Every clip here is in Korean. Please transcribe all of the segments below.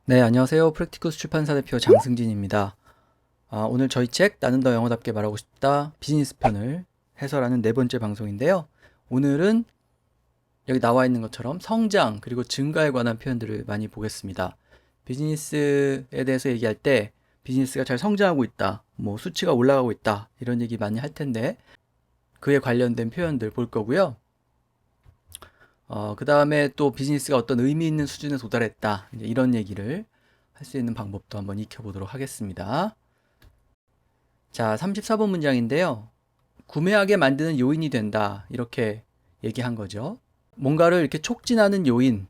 네, 안녕하세요. 프랙티쿠스 출판사 대표 장승진입니다. 오늘 저희 책 나는 더 영어답게 말하고 싶다 비즈니스 편을 해설하는 네 번째 방송인데요. 오늘은 여기 나와 있는 것처럼 성장 그리고 증가에 관한 표현들을 많이 보겠습니다. 비즈니스에 대해서 얘기할 때 비즈니스가 잘 성장하고 있다, 뭐 수치가 올라가고 있다 이런 얘기 많이 할 텐데 그에 관련된 표현들 볼 거고요. 그 다음에 또 비즈니스가 어떤 의미 있는 수준에 도달했다. 이제 이런 얘기를 할 수 있는 방법도 한번 익혀보도록 하겠습니다. 자, 34번 문장인데요. 구매하게 만드는 요인이 된다. 이렇게 얘기한 거죠. 뭔가를 이렇게 촉진하는 요인을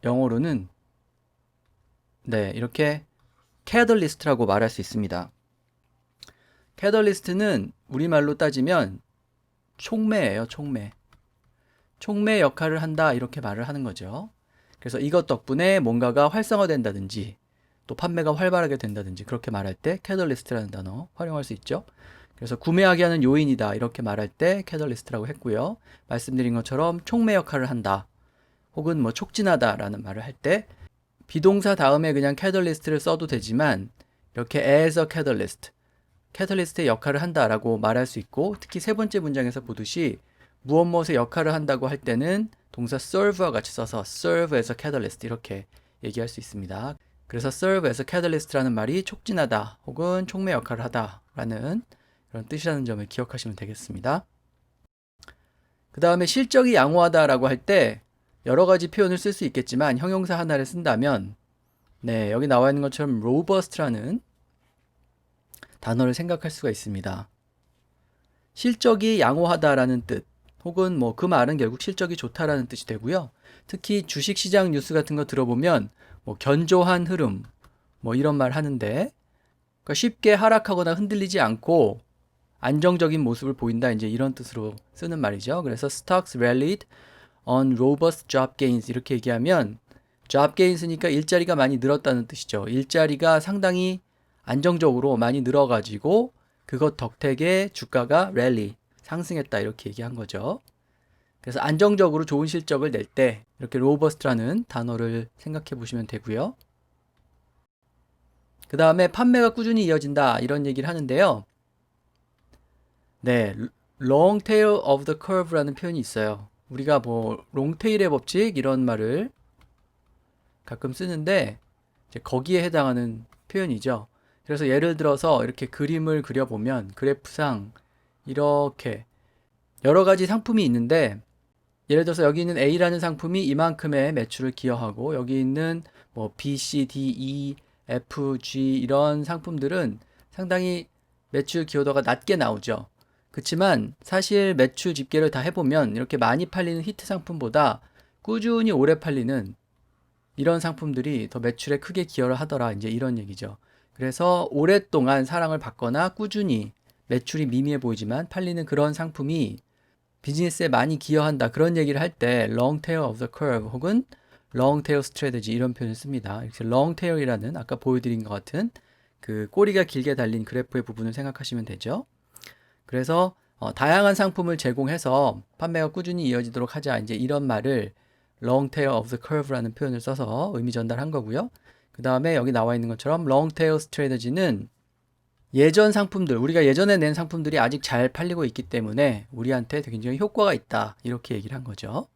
영어로는 네, 이렇게 catalyst라고 말할 수 있습니다. catalyst는 우리말로 따지면 촉매예요, 촉매. 촉매 역할을 한다 이렇게 말을 하는 거죠. 그래서 이것 덕분에 뭔가가 활성화된다든지 또 판매가 활발하게 된다든지 그렇게 말할 때 캐털리스트라는 단어 활용할 수 있죠. 그래서 구매하게 하는 요인이다 이렇게 말할 때 캐털리스트라고 했고요. 말씀드린 것처럼 촉매 역할을 한다 혹은 뭐 촉진하다 라는 말을 할 때 비동사 다음에 그냥 캐털리스트를 써도 되지만 이렇게 as a catalyst, 캐털리스트의 역할을 한다라고 말할 수 있고 특히 세 번째 문장에서 보듯이 무엇의 역할을 한다고 할 때는 동사 serve와 같이 써서 serve as a catalyst 이렇게 얘기할 수 있습니다. 그래서 serve as a catalyst라는 말이 촉진하다 혹은 촉매 역할을 하다 라는 그런 뜻이라는 점을 기억하시면 되겠습니다. 그 다음에 실적이 양호하다 라고 할 때 여러 가지 표현을 쓸 수 있겠지만 형용사 하나를 쓴다면 네, 여기 나와 있는 것처럼 robust라는 단어를 생각할 수가 있습니다. 실적이 양호하다라는 뜻 혹은 뭐 그 말은 결국 실적이 좋다라는 뜻이 되고요. 특히 주식시장 뉴스 같은 거 들어보면 뭐 견조한 흐름 뭐 이런 말 하는데 그러니까 쉽게 하락하거나 흔들리지 않고 안정적인 모습을 보인다 이제 이런 뜻으로 쓰는 말이죠. 그래서 stocks rallied on robust job gains 이렇게 얘기하면 job gains니까 일자리가 많이 늘었다는 뜻이죠. 일자리가 상당히 안정적으로 많이 늘어가지고 그것 덕택에 주가가 rally 상승했다 이렇게 얘기한 거죠. 그래서 안정적으로 좋은 실적을 낼 때 이렇게 robust라는 단어를 생각해 보시면 되고요. 그 다음에 판매가 꾸준히 이어진다 이런 얘기를 하는데요. 네, long tail of the curve라는 표현이 있어요. 우리가 뭐 롱테일의 법칙 이런 말을 가끔 쓰는데 이제 거기에 해당하는 표현이죠. 그래서 예를 들어서 이렇게 그림을 그려보면 그래프상 이렇게 여러 가지 상품이 있는데 예를 들어서 여기 있는 A라는 상품이 이만큼의 매출을 기여하고 여기 있는 뭐 B, C, D, E, F, G 이런 상품들은 상당히 매출 기여도가 낮게 나오죠. 그렇지만 사실 매출 집계를 다 해보면 이렇게 많이 팔리는 히트 상품보다 꾸준히 오래 팔리는 이런 상품들이 더 매출에 크게 기여를 하더라. 이제 이런 얘기죠. 그래서 오랫동안 사랑을 받거나 꾸준히 매출이 미미해 보이지만 팔리는 그런 상품이 비즈니스에 많이 기여한다. 그런 얘기를 할 때 long tail of the curve 혹은 long tail strategy 이런 표현을 씁니다. 이렇게 long tail이라는 아까 보여드린 것 같은 그 꼬리가 길게 달린 그래프의 부분을 생각하시면 되죠. 그래서 다양한 상품을 제공해서 판매가 꾸준히 이어지도록 하자. 이제 이런 말을 long tail of the curve라는 표현을 써서 의미 전달한 거고요. 그 다음에 여기 나와 있는 것처럼 long tail strategy는 예전 상품들, 우리가 예전에 낸 상품들이 아직 잘 팔리고 있기 때문에 우리한테 굉장히 효과가 있다. 이렇게 얘기를 한 거죠.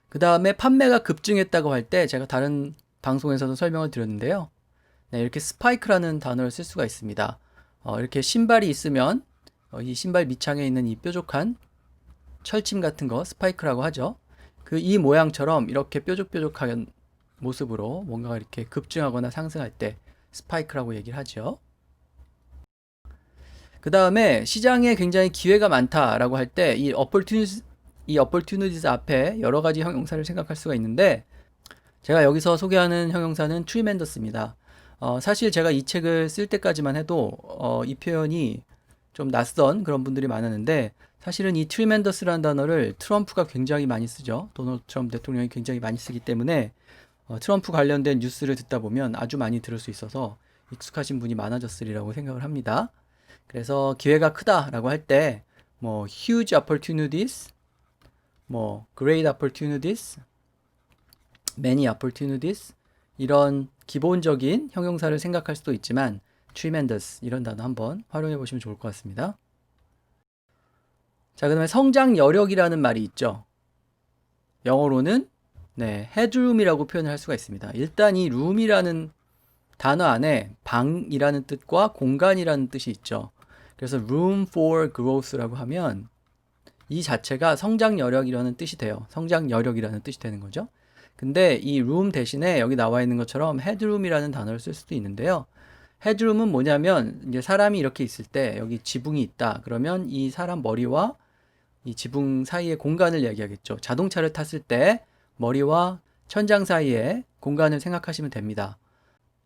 그 다음에 판매가 급증했다고 할 때 제가 다른 방송에서도 설명을 드렸는데요. 네, 이렇게 스파이크라는 단어를 쓸 수가 있습니다. 이렇게 신발이 있으면 이 신발 밑창에 있는 이 뾰족한 철심 같은 거 스파이크라고 하죠. 그 이 모양처럼 이렇게 뾰족뾰족한 모습으로 뭔가 이렇게 급증하거나 상승할 때 스파이크라고 얘기를 하죠. 그 다음에 시장에 굉장히 기회가 많다라고 할 때 이 opportunities 앞에 여러 가지 형용사를 생각할 수가 있는데 제가 여기서 소개하는 형용사는 tremendous입니다. 사실 제가 이 책을 쓸 때까지만 해도 이 표현이 좀 낯선 그런 분들이 많았는데 사실은 이 tremendous라는 단어를 트럼프가 굉장히 많이 쓰죠. 도널드 트럼프 대통령이 굉장히 많이 쓰기 때문에 트럼프 관련된 뉴스를 듣다 보면 아주 많이 들을 수 있어서 익숙하신 분이 많아졌으리라고 생각을 합니다. 그래서 기회가 크다라고 할 때 뭐 huge opportunities 뭐 great opportunities, many opportunities 이런 기본적인 형용사를 생각할 수도 있지만 tremendous 이런 단어 한번 활용해 보시면 좋을 것 같습니다. 자, 그다음에 성장 여력이라는 말이 있죠. 영어로는 headroom이라고 표현을 할 수가 있습니다. 일단 이 room이라는 단어 안에 방이라는 뜻과 공간이라는 뜻이 있죠. 그래서 room for growth라고 하면 이 자체가 성장 여력이라는 뜻이 돼요. 성장 여력이라는 뜻이 되는 거죠. 근데 이 room 대신에 여기 나와 있는 것처럼 headroom이라는 단어를 쓸 수도 있는데요. headroom은 뭐냐면 이제 사람이 이렇게 있을 때 여기 지붕이 있다. 그러면 이 사람 머리와 이 지붕 사이의 공간을 얘기하겠죠. 자동차를 탔을 때 머리와 천장 사이에 공간을 생각하시면 됩니다.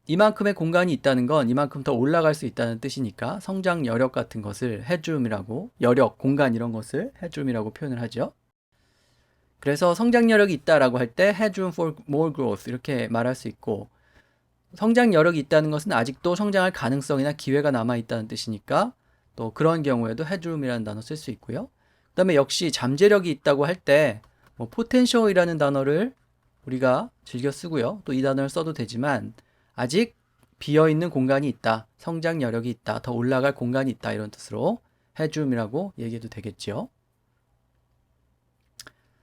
이만큼의 공간이 있다는 건 이만큼 더 올라갈 수 있다는 뜻이니까 성장 여력 같은 것을 headroom이라고, 여력, 공간 이런 것을 headroom이라고 표현을 하죠. 그래서 성장 여력이 있다라고 할 때 headroom for more growth 이렇게 말할 수 있고, 성장 여력이 있다는 것은 아직도 성장할 가능성이나 기회가 남아 있다는 뜻이니까 또 그런 경우에도 headroom이라는 단어 쓸 수 있고요. 그 다음에 역시 잠재력이 있다고 할 때 뭐 potential이라는 단어를 우리가 즐겨 쓰고요. 또 이 단어를 써도 되지만 아직 비어있는 공간이 있다, 성장 여력이 있다, 더 올라갈 공간이 있다 이런 뜻으로 headroom이라고 얘기해도 되겠죠.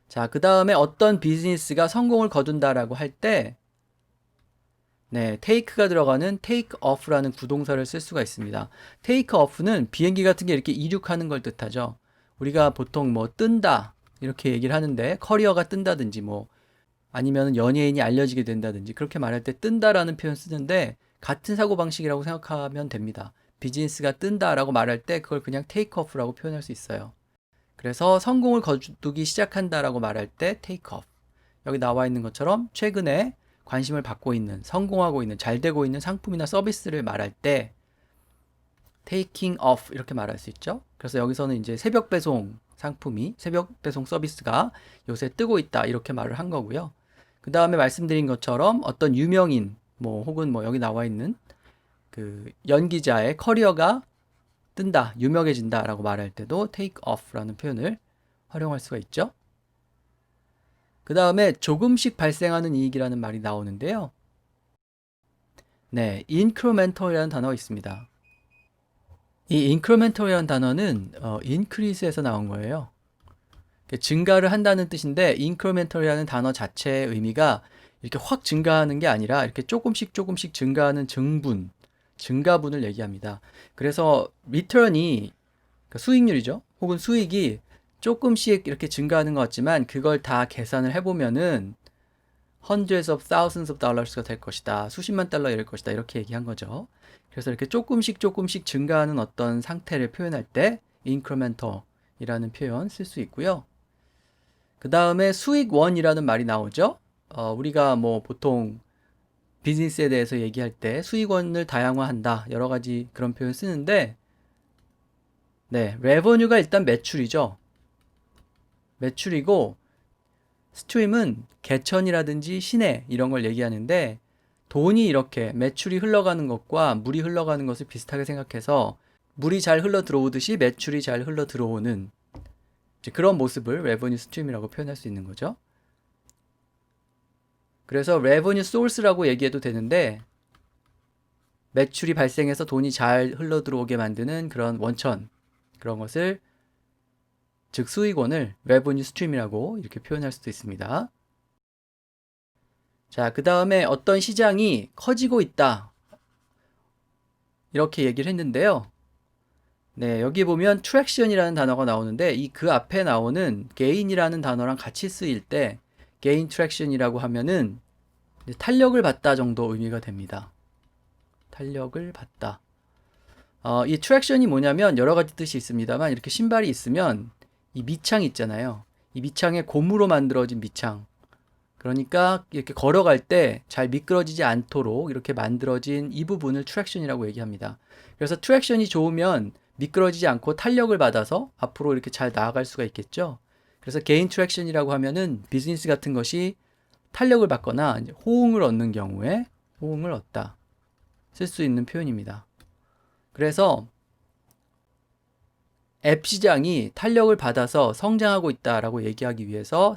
자, 그 다음에 어떤 비즈니스가 성공을 거둔다라고 할 때 take가 들어가는 take off라는 구동사를 쓸 수가 있습니다. take off는 비행기 같은 게 이렇게 이륙하는 걸 뜻하죠. 우리가 보통 뭐 뜬다 이렇게 얘기를 하는데 커리어가 뜬다든지 뭐 아니면 연예인이 알려지게 된다든지 그렇게 말할 때 뜬다라는 표현 쓰는데 같은 사고방식이라고 생각하면 됩니다. 비즈니스가 뜬다라고 말할 때 그걸 그냥 take off라고 표현할 수 있어요. 그래서 성공을 거두기 시작한다라고 말할 때 take off. 여기 나와 있는 것처럼 최근에 관심을 받고 있는, 성공하고 있는, 잘 되고 있는 상품이나 서비스를 말할 때 taking off 이렇게 말할 수 있죠. 그래서 여기서는 이제 새벽 배송 상품이, 새벽 배송 서비스가 요새 뜨고 있다 이렇게 말을 한 거고요. 그 다음에 말씀드린 것처럼 어떤 유명인 뭐 혹은 뭐 여기 나와 있는 그 연기자의 커리어가 뜬다, 유명해진다 라고 말할 때도 take off라는 표현을 활용할 수가 있죠. 그 다음에 조금씩 발생하는 이익이라는 말이 나오는데요. incremental이라는 단어가 있습니다. 이 incremental이라는 단어는 increase에서 나온 거예요. 증가를 한다는 뜻인데 incremental이라는 단어 자체의 의미가 이렇게 확 증가하는 게 아니라 이렇게 조금씩 조금씩 증가하는 증분, 증가분을 얘기합니다. 그래서 return이 그러니까 수익률이죠. 혹은 수익이 조금씩 이렇게 증가하는 것 같지만 그걸 다 계산을 해보면은 hundreds of thousands of dollars가 될 것이다. 수십만 달러 이럴 것이다. 이렇게 얘기한 거죠. 그래서 이렇게 조금씩 조금씩 증가하는 어떤 상태를 표현할 때 incremental이라는 표현 쓸 수 있고요. 그 다음에 수익원이라는 말이 나오죠. 우리가 뭐 보통 비즈니스에 대해서 얘기할 때 수익원을 다양화한다. 여러 가지 그런 표현 쓰는데 revenue가 일단 매출이죠. 매출이고 스트림은 개천이라든지 시내 이런 걸 얘기하는데 돈이 이렇게 매출이 흘러가는 것과 물이 흘러가는 것을 비슷하게 생각해서 물이 잘 흘러 들어오듯이 매출이 잘 흘러 들어오는 그런 모습을 revenue stream이라고 표현할 수 있는 거죠. 그래서 revenue source라고 얘기해도 되는데 매출이 발생해서 돈이 잘 흘러 들어오게 만드는 그런 원천, 그런 것을 즉 수익원을 revenue stream이라고 이렇게 표현할 수도 있습니다. 자, 그 다음에 어떤 시장이 커지고 있다 이렇게 얘기를 했는데요. 여기 보면 traction이라는 단어가 나오는데 이 그 앞에 나오는 gain이라는 단어랑 같이 쓰일 때 gain traction이라고 하면은 탄력을 받다 정도 의미가 됩니다. 탄력을 받다. 이 traction이 뭐냐면 여러 가지 뜻이 있습니다만 이렇게 신발이 있으면 이 밑창이 있잖아요. 이 밑창에 고무로 만들어진 밑창. 그러니까 이렇게 걸어갈 때 잘 미끄러지지 않도록 이렇게 만들어진 이 부분을 트랙션이라고 얘기합니다. 그래서 트랙션이 좋으면 미끄러지지 않고 탄력을 받아서 앞으로 이렇게 잘 나아갈 수가 있겠죠. 그래서 개인 트랙션이라고 하면은 비즈니스 같은 것이 탄력을 받거나 호응을 얻는 경우에 호응을 얻다 쓸 수 있는 표현입니다. 그래서 앱 시장이 탄력을 받아서 성장하고 있다라고 얘기하기 위해서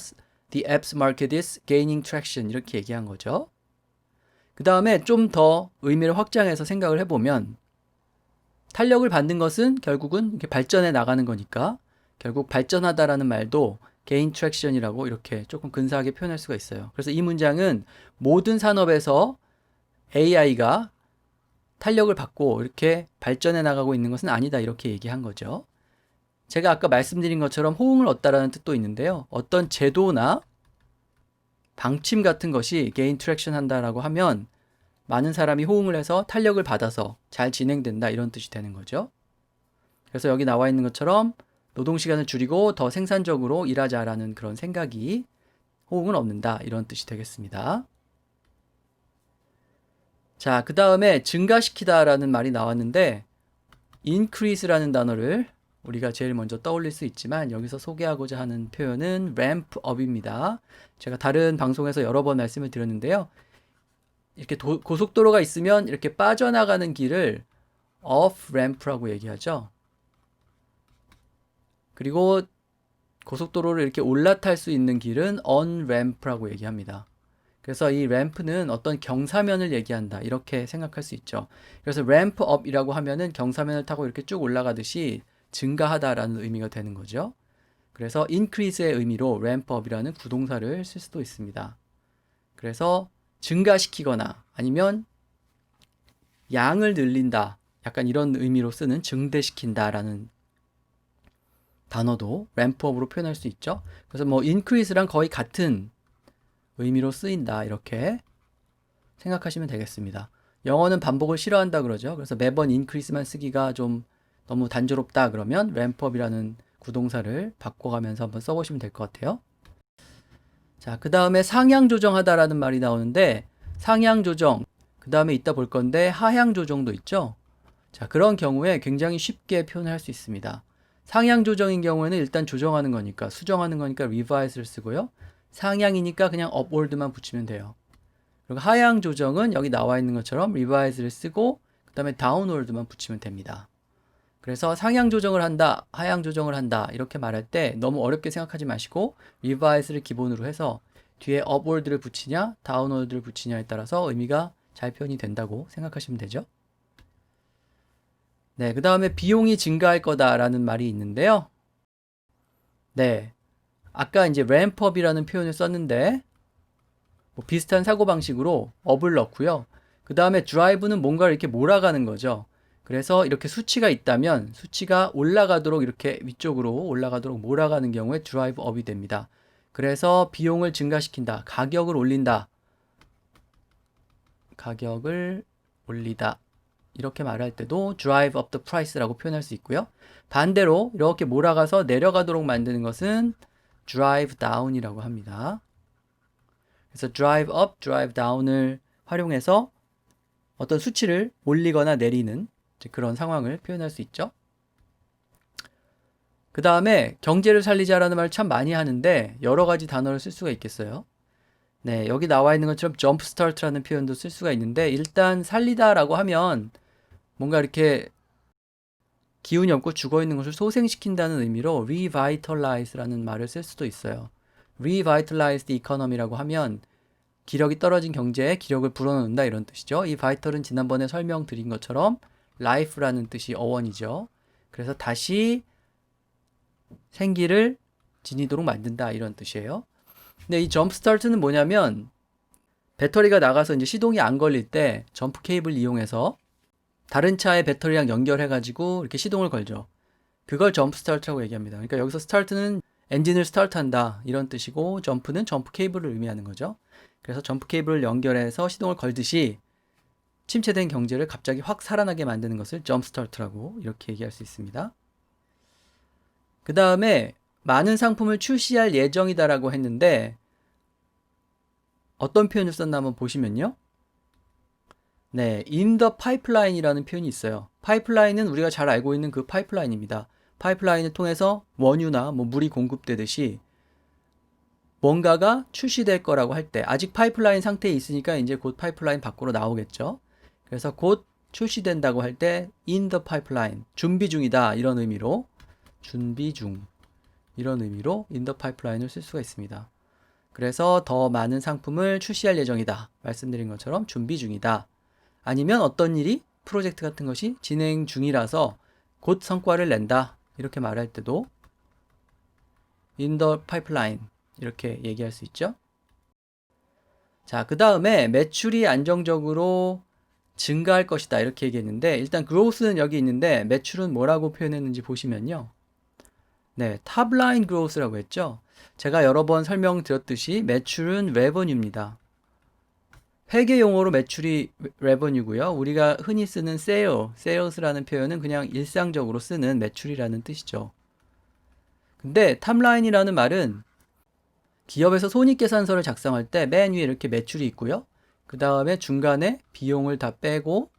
The apps market is gaining traction 이렇게 얘기한 거죠. 그 다음에 좀 더 의미를 확장해서 생각을 해보면 탄력을 받는 것은 결국은 이렇게 발전해 나가는 거니까 결국 발전하다라는 말도 gain traction이라고 이렇게 조금 근사하게 표현할 수가 있어요. 그래서 이 문장은 모든 산업에서 AI가 탄력을 받고 이렇게 발전해 나가고 있는 것은 아니다 이렇게 얘기한 거죠. 제가 아까 말씀드린 것처럼 호응을 얻다라는 뜻도 있는데요. 어떤 제도나 방침 같은 것이 gain traction 한다라고 하면 많은 사람이 호응을 해서 탄력을 받아서 잘 진행된다 이런 뜻이 되는 거죠. 그래서 여기 나와 있는 것처럼 노동시간을 줄이고 더 생산적으로 일하자라는 그런 생각이 호응을 얻는다 이런 뜻이 되겠습니다. 자, 그 다음에 증가시키다라는 말이 나왔는데 increase라는 단어를 우리가 제일 먼저 떠올릴 수 있지만 여기서 소개하고자 하는 표현은 ramp up입니다. 제가 다른 방송에서 여러 번 말씀을 드렸는데요. 이렇게 고속도로가 있으면 이렇게 빠져나가는 길을 off ramp라고 얘기하죠. 그리고 고속도로를 이렇게 올라탈 수 있는 길은 on ramp라고 얘기합니다. 그래서 이 램프는 어떤 경사면을 얘기한다 이렇게 생각할 수 있죠. 그래서 ramp up이라고 하면은 경사면을 타고 이렇게 쭉 올라가듯이 증가하다라는 의미가 되는 거죠. 그래서 increase의 의미로 ramp up이라는 구동사를 쓸 수도 있습니다. 그래서 증가시키거나 아니면 양을 늘린다 약간 이런 의미로 쓰는 증대시킨다라는 단어도 ramp up으로 표현할 수 있죠. 그래서 뭐 increase랑 거의 같은 의미로 쓰인다 이렇게 생각하시면 되겠습니다. 영어는 반복을 싫어한다 그러죠. 그래서 매번 increase만 쓰기가 좀 너무 단조롭다 그러면 ramp up이라는 구동사를 바꿔가면서 한번 써보시면 될 것 같아요. 자, 그 다음에 상향 조정하다라는 말이 나오는데 상향 조정, 그 다음에 이따 볼 건데 하향 조정도 있죠. 자, 그런 경우에 굉장히 쉽게 표현할 수 있습니다. 상향 조정인 경우에는 일단 조정하는 거니까 수정하는 거니까 revise를 쓰고요. 상향이니까 그냥 upward만 붙이면 돼요. 그리고 하향 조정은 여기 나와 있는 것처럼 revise를 쓰고 그 다음에 downward만 붙이면 됩니다. 그래서 상향 조정을 한다, 하향 조정을 한다 이렇게 말할 때 너무 어렵게 생각하지 마시고 revise를 기본으로 해서 뒤에 upward를 붙이냐 downward를 붙이냐에 따라서 의미가 잘 표현이 된다고 생각하시면 되죠. 네, 그 다음에 비용이 증가할 거다라는 말이 있는데요. 네, 아까 이제 ramp up이라는 표현을 썼는데 뭐 비슷한 사고방식으로 up을 넣고요. 그 다음에 drive는 뭔가를 이렇게 몰아가는 거죠. 그래서 이렇게 수치가 있다면 수치가 올라가도록 이렇게 위쪽으로 올라가도록 몰아가는 경우에 drive up이 됩니다. 그래서 비용을 증가시킨다, 가격을 올린다, 가격을 올리다 이렇게 말할 때도 drive up the price라고 표현할 수 있고요. 반대로 이렇게 몰아가서 내려가도록 만드는 것은 drive down이라고 합니다. 그래서 drive up, drive down을 활용해서 어떤 수치를 올리거나 내리는 그런 상황을 표현할 수 있죠. 그 다음에 경제를 살리자라는 말을 참 많이 하는데 여러 가지 단어를 쓸 수가 있겠어요. 네, 여기 나와 있는 것처럼 jump start라는 표현도 쓸 수가 있는데 일단 살리다라고 하면 뭔가 이렇게 기운이 없고 죽어있는 것을 소생시킨다는 의미로 revitalize라는 말을 쓸 수도 있어요. revitalize the economy라고 하면 기력이 떨어진 경제에 기력을 불어넣는다 이런 뜻이죠. 이 vital은 지난번에 설명드린 것처럼 life라는 뜻이 어원이죠. 그래서 다시 생기를 지니도록 만든다 이런 뜻이에요. 근데 이 점프스타트는 뭐냐면 배터리가 나가서 이제 시동이 안 걸릴 때 점프 케이블 이용해서 다른 차의 배터리랑 연결해 가지고 이렇게 시동을 걸죠. 그걸 점프스타트라고 얘기합니다. 그러니까 여기서 스타트는 엔진을 스타트한다 이런 뜻이고 점프는 점프 케이블을 의미하는 거죠. 그래서 점프 케이블을 연결해서 시동을 걸듯이 침체된 경제를 갑자기 확 살아나게 만드는 것을 점프스타트라고 이렇게 얘기할 수 있습니다. 그 다음에 많은 상품을 출시할 예정이다라고 했는데 어떤 표현을 썼나 한번 보시면요. 네, in the pipeline이라는 표현이 있어요. 파이프라인은 우리가 잘 알고 있는 그 파이프라인입니다. 파이프라인을 통해서 원유나 뭐 물이 공급되듯이 뭔가가 출시될 거라고 할 때 아직 파이프라인 상태에 있으니까 이제 곧 파이프라인 밖으로 나오겠죠. 그래서 곧 출시된다고 할 때 in the pipeline, 준비 중이다 이런 의미로 준비 중 이런 의미로 in the pipeline을 쓸 수가 있습니다. 그래서 더 많은 상품을 출시할 예정이다. 말씀드린 것처럼 준비 중이다. 아니면 어떤 일이 프로젝트 같은 것이 진행 중이라서 곧 성과를 낸다. 이렇게 말할 때도 in the pipeline 이렇게 얘기할 수 있죠. 자, 그 다음에 매출이 안정적으로 증가할 것이다. 이렇게 얘기했는데 일단 growth는 여기 있는데 매출은 뭐라고 표현했는지 보시면요. 네, 탑라인 growth라고 했죠. 제가 여러 번 설명드렸듯이 매출은 revenue입니다. 회계 용어로 매출이 revenue고요. 우리가 흔히 쓰는 sales라는 표현은 그냥 일상적으로 쓰는 매출이라는 뜻이죠. 근데 탑라인이라는 말은 기업에서 손익계산서를 작성할 때 맨 위에 이렇게 매출이 있고요. 그 다음에 중간에 비용을 다 빼고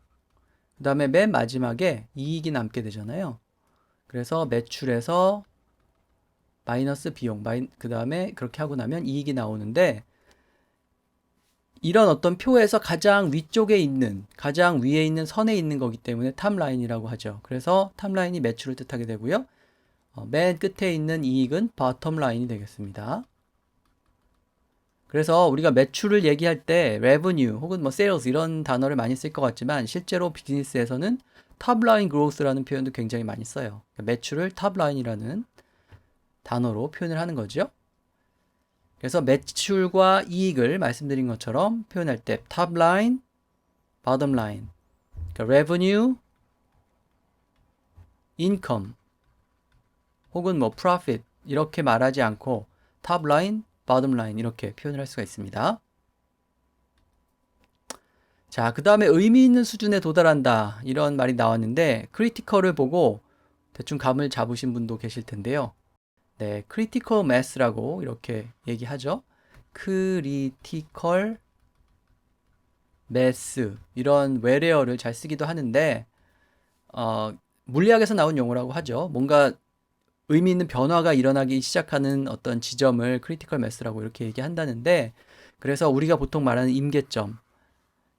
그 다음에 맨 마지막에 이익이 남게 되잖아요. 그래서 매출에서 마이너스 비용, 그 다음에 그렇게 하고 나면 이익이 나오는데 이런 어떤 표에서 가장 위쪽에 있는, 가장 위에 있는 선에 있는 거기 때문에 탑라인이라고 하죠. 그래서 탑라인이 매출을 뜻하게 되고요. 맨 끝에 있는 이익은 bottom라인이 되겠습니다. 그래서 우리가 매출을 얘기할 때 revenue 혹은 뭐 sales 이런 단어를 많이 쓸 것 같지만 실제로 비즈니스에서는 탑라인 growth라는 표현도 굉장히 많이 써요. 매출을 탑라인이라는 단어로 표현을 하는 거죠. 그래서 매출과 이익을 말씀드린 것처럼 표현할 때 탑라인, bottom라인, 그러니까 revenue, income 혹은 뭐 profit 이렇게 말하지 않고 탑라인, bottom라인 이렇게 표현을 할 수가 있습니다. 자, 그 다음에 의미 있는 수준에 도달한다 이런 말이 나왔는데 크리티컬을 보고 대충 감을 잡으신 분도 계실 텐데요. 네, critical mass라고 이렇게 얘기하죠. critical mass 이런 외래어를 잘 쓰기도 하는데 물리학에서 나온 용어라고 하죠. 뭔가 의미 있는 변화가 일어나기 시작하는 어떤 지점을 critical mass라고 이렇게 얘기한다는데 그래서 우리가 보통 말하는 임계점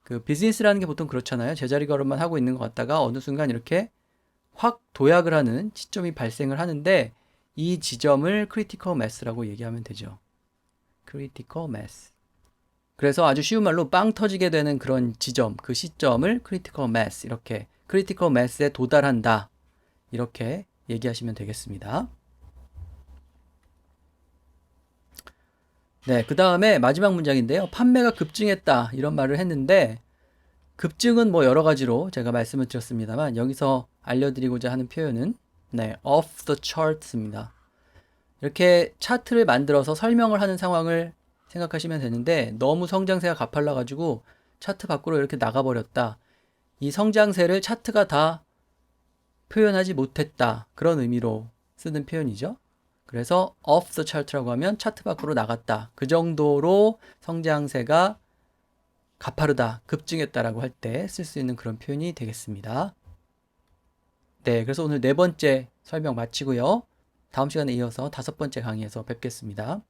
그 비즈니스라는 게 보통 그렇잖아요. 제자리 걸음만 하고 있는 것 같다가 어느 순간 이렇게 확 도약을 하는 시점이 발생을 하는데 이 지점을 critical mass라고 얘기하면 되죠. critical mass. 그래서 아주 쉬운 말로 빵 터지게 되는 그런 지점, 그 시점을 critical mass 이렇게 critical mass에 도달한다. 이렇게 얘기하시면 되겠습니다. 네, 그 다음에 마지막 문장인데요. 판매가 급증했다. 이런 말을 했는데 급증은 뭐 여러 가지로 제가 말씀을 드렸습니다만 여기서 알려드리고자 하는 표현은 네, off the charts입니다. 이렇게 차트를 만들어서 설명을 하는 상황을 생각하시면 되는데 너무 성장세가 가팔라 가지고 차트 밖으로 이렇게 나가버렸다. 이 성장세를 차트가 다 표현하지 못했다. 그런 의미로 쓰는 표현이죠. 그래서 off the chart라고 하면 차트 밖으로 나갔다. 그 정도로 성장세가 가파르다, 급증했다라고 할 때 쓸 수 있는 그런 표현이 되겠습니다. 네, 그래서 오늘 네 번째 설명 마치고요. 다음 시간에 이어서 다섯 번째 강의에서 뵙겠습니다.